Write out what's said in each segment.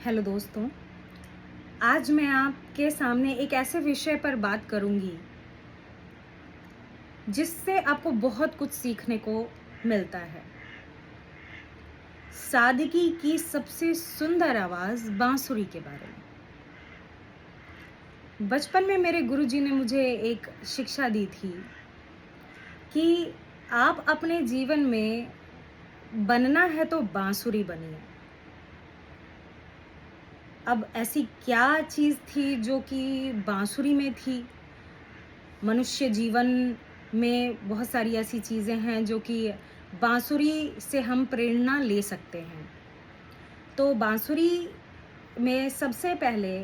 Hello दोस्तों, आज मैं आपके सामने एक ऐसे विषय पर बात करूंगी जिससे आपको बहुत कुछ सीखने को मिलता है। सादगी की सबसे सुंदर आवाज़ बांसुरी के बारे में। बचपन में मेरे गुरुजी ने मुझे एक शिक्षा दी थी कि आप अपने जीवन में बनना है तो बांसुरी बनिए। अब ऐसी क्या चीज़ थी जो कि बांसुरी में थी? मनुष्य जीवन में बहुत सारी ऐसी चीज़ें हैं जो कि बांसुरी से हम प्रेरणा ले सकते हैं। तो बांसुरी में सबसे पहले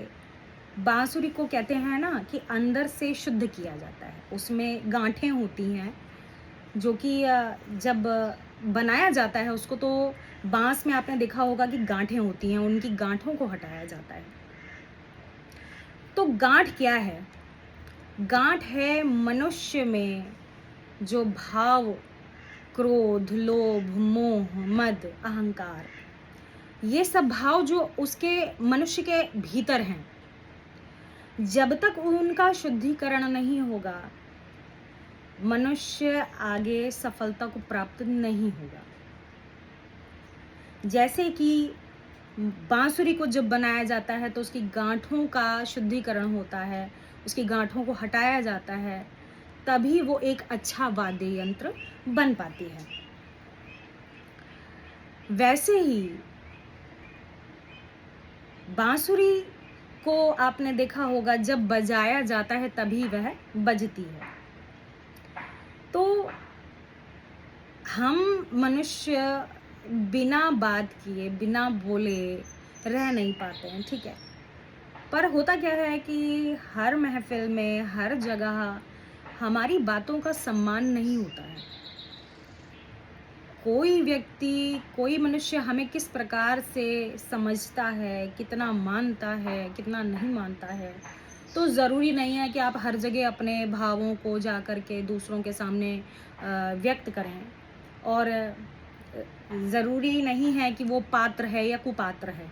बांसुरी को कहते हैं ना कि अंदर से शुद्ध किया जाता है। उसमें गाँठें होती हैं जो कि जब बनाया जाता है उसको, तो बाँस में आपने देखा होगा कि गाँठें होती हैं, उनकी गाँठों को हटाया जाता है। तो गाँठ क्या है? गाँठ है मनुष्य में जो भाव, क्रोध, लोभ, मोह, मद, अहंकार, ये सब भाव जो उसके मनुष्य के भीतर हैं, जब तक उनका शुद्धिकरण नहीं होगा, मनुष्य आगे सफलता को प्राप्त नहीं होगा। जैसे कि बांसुरी को जब बनाया जाता है तो उसकी गांठों का शुद्धिकरण होता है, उसकी गांठों को हटाया जाता है, तभी वो एक अच्छा वाद्य यंत्र बन पाती है। वैसे ही बांसुरी को आपने देखा होगा जब बजाया जाता है तभी वह बजती है। तो हम मनुष्य बिना बात किए, बिना बोले रह नहीं पाते हैं, ठीक है। पर होता क्या है कि हर महफिल में, हर जगह हमारी बातों का सम्मान नहीं होता है। कोई व्यक्ति, कोई मनुष्य हमें किस प्रकार से समझता है, कितना मानता है, कितना नहीं मानता है, तो ज़रूरी नहीं है कि आप हर जगह अपने भावों को जा कर के दूसरों के सामने व्यक्त करें। और ज़रूरी नहीं है कि वो पात्र है या कुपात्र है।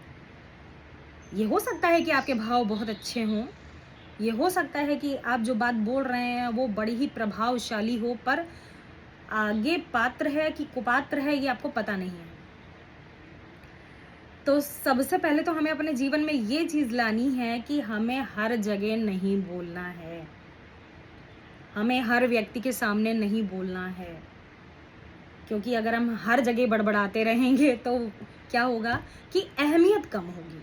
ये हो सकता है कि आपके भाव बहुत अच्छे हों, ये हो सकता है कि आप जो बात बोल रहे हैं वो बड़ी ही प्रभावशाली हो, पर आगे पात्र है कि कुपात्र है ये आपको पता नहीं है। तो सबसे पहले तो हमें अपने जीवन में ये चीज़ लानी है कि हमें हर जगह नहीं बोलना है, हमें हर व्यक्ति के सामने नहीं बोलना है। क्योंकि अगर हम हर जगह बड़बड़ाते रहेंगे तो क्या होगा कि अहमियत कम होगी,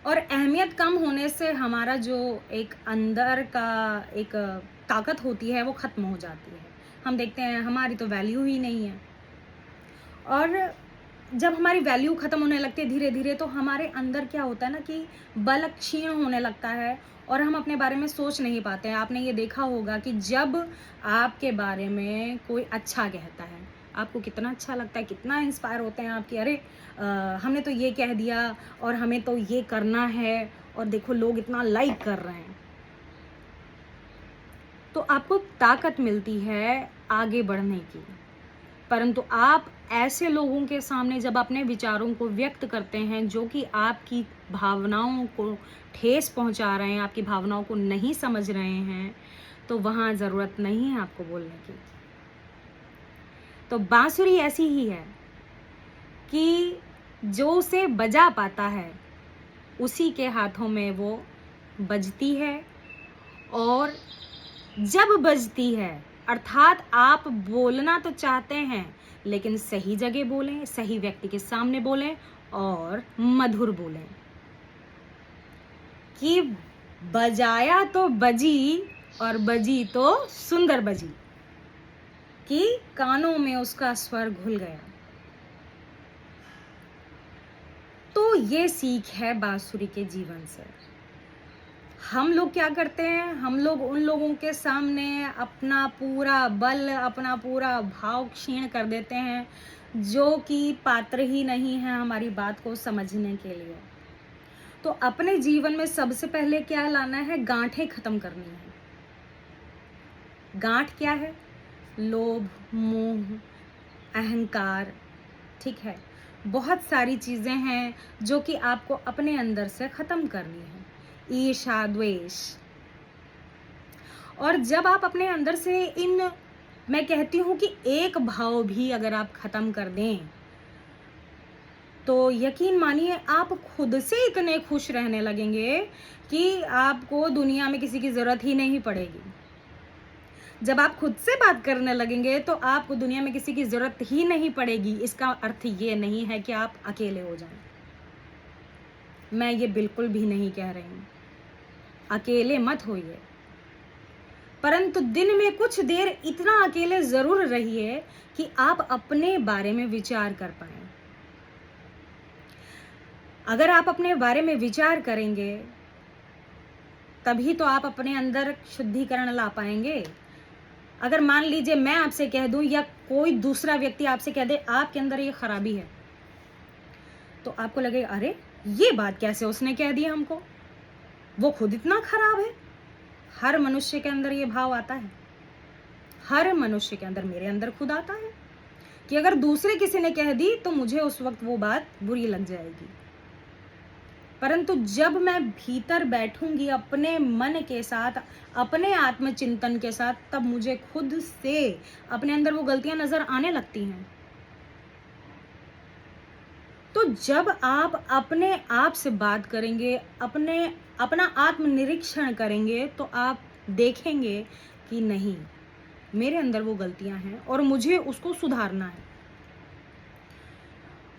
और अहमियत कम होने से हमारा जो एक अंदर का एक ताकत होती है वो ख़त्म हो जाती है। हम देखते हैं हमारी तो वैल्यू ही नहीं है, और जब हमारी वैल्यू ख़त्म होने लगती है धीरे धीरे, तो हमारे अंदर क्या होता है ना कि बल क्षीण होने लगता है और हम अपने बारे में सोच नहीं पाते हैं। आपने ये देखा होगा कि जब आपके बारे में कोई अच्छा कहता है, आपको कितना अच्छा लगता है, कितना इंस्पायर होते हैं आप कि अरे हमने तो ये कह दिया और हमें तो ये करना है, और देखो लोग इतना लाइक कर रहे हैं। तो आपको ताकत मिलती है आगे बढ़ने की। परंतु आप ऐसे लोगों के सामने जब अपने विचारों को व्यक्त करते हैं जो कि आपकी भावनाओं को ठेस पहुंचा रहे हैं, आपकी भावनाओं को नहीं समझ रहे हैं, तो वहाँ ज़रूरत नहीं है आपको बोलने की। तो बांसुरी ऐसी ही है कि जो उसे बजा पाता है उसी के हाथों में वो बजती है, और जब बजती है अर्थात आप बोलना तो चाहते हैं लेकिन सही जगह बोलें, सही व्यक्ति के सामने बोलें और मधुर बोलें कि बजाया तो बजी और बजी तो सुंदर बजी, कि कानों में उसका स्वर घुल गया। तो ये सीख है बांसुरी के जीवन से। हम लोग क्या करते हैं, हम लोग उन लोगों के सामने अपना पूरा बल, अपना पूरा भाव क्षीण कर देते हैं जो कि पात्र ही नहीं है हमारी बात को समझने के लिए। तो अपने जीवन में सबसे पहले क्या लाना है, गांठें खत्म करनी है। गांठ क्या है? लोभ, मोह, अहंकार, ठीक है। बहुत सारी चीज़ें हैं जो कि आपको अपने अंदर से ख़त्म करनी है। ईर्ष्या, द्वेष। और जब आप अपने अंदर से इन, मैं कहती हूँ कि एक भाव भी अगर आप ख़त्म कर दें, तो यकीन मानिए आप खुद से इतने खुश रहने लगेंगे कि आपको दुनिया में किसी की ज़रूरत ही नहीं पड़ेगी। जब आप खुद से बात करने लगेंगे तो आपको दुनिया में किसी की ज़रूरत ही नहीं पड़ेगी। इसका अर्थ ये नहीं है कि आप अकेले हो जाएं। मैं ये बिल्कुल भी नहीं कह रही हूँ, अकेले मत होइए, परंतु दिन में कुछ देर इतना अकेले ज़रूर रहिए कि आप अपने बारे में विचार कर पाएं। अगर आप अपने बारे में विचार करेंगे तभी तो आप अपने अंदर शुद्धिकरण ला पाएंगे। अगर मान लीजिए मैं आपसे कह दूं या कोई दूसरा व्यक्ति आपसे कह दे आपके अंदर ये खराबी है, तो आपको लगेगा अरे ये बात कैसे उसने कह दी हमको, वो खुद इतना खराब है। हर मनुष्य के अंदर ये भाव आता है, हर मनुष्य के अंदर, मेरे अंदर खुद आता है कि अगर दूसरे किसी ने कह दी तो मुझे उस वक्त वो बात बुरी लग जाएगी। परंतु जब मैं भीतर बैठूंगी अपने मन के साथ, अपने आत्मचिंतन के साथ, तब मुझे खुद से अपने अंदर वो गलतियां नजर आने लगती हैं। तो जब आप अपने आप से बात करेंगे, अपना आत्मनिरीक्षण करेंगे, तो आप देखेंगे कि नहीं, मेरे अंदर वो गलतियां हैं और मुझे उसको सुधारना है।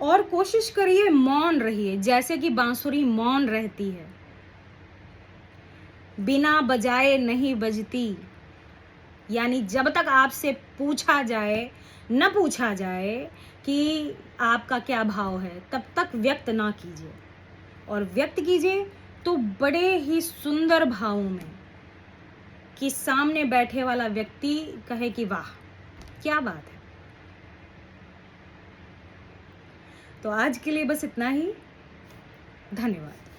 और कोशिश करिए मौन रहिए, जैसे कि बांसुरी मौन रहती है, बिना बजाए नहीं बजती। यानी जब तक आपसे पूछा जाए, न पूछा जाए कि आपका क्या भाव है, तब तक व्यक्त ना कीजिए, और व्यक्त कीजिए तो बड़े ही सुंदर भावों में, कि सामने बैठे वाला व्यक्ति कहे कि वाह क्या बात है। तो आज के लिए बस इतना ही। धन्यवाद।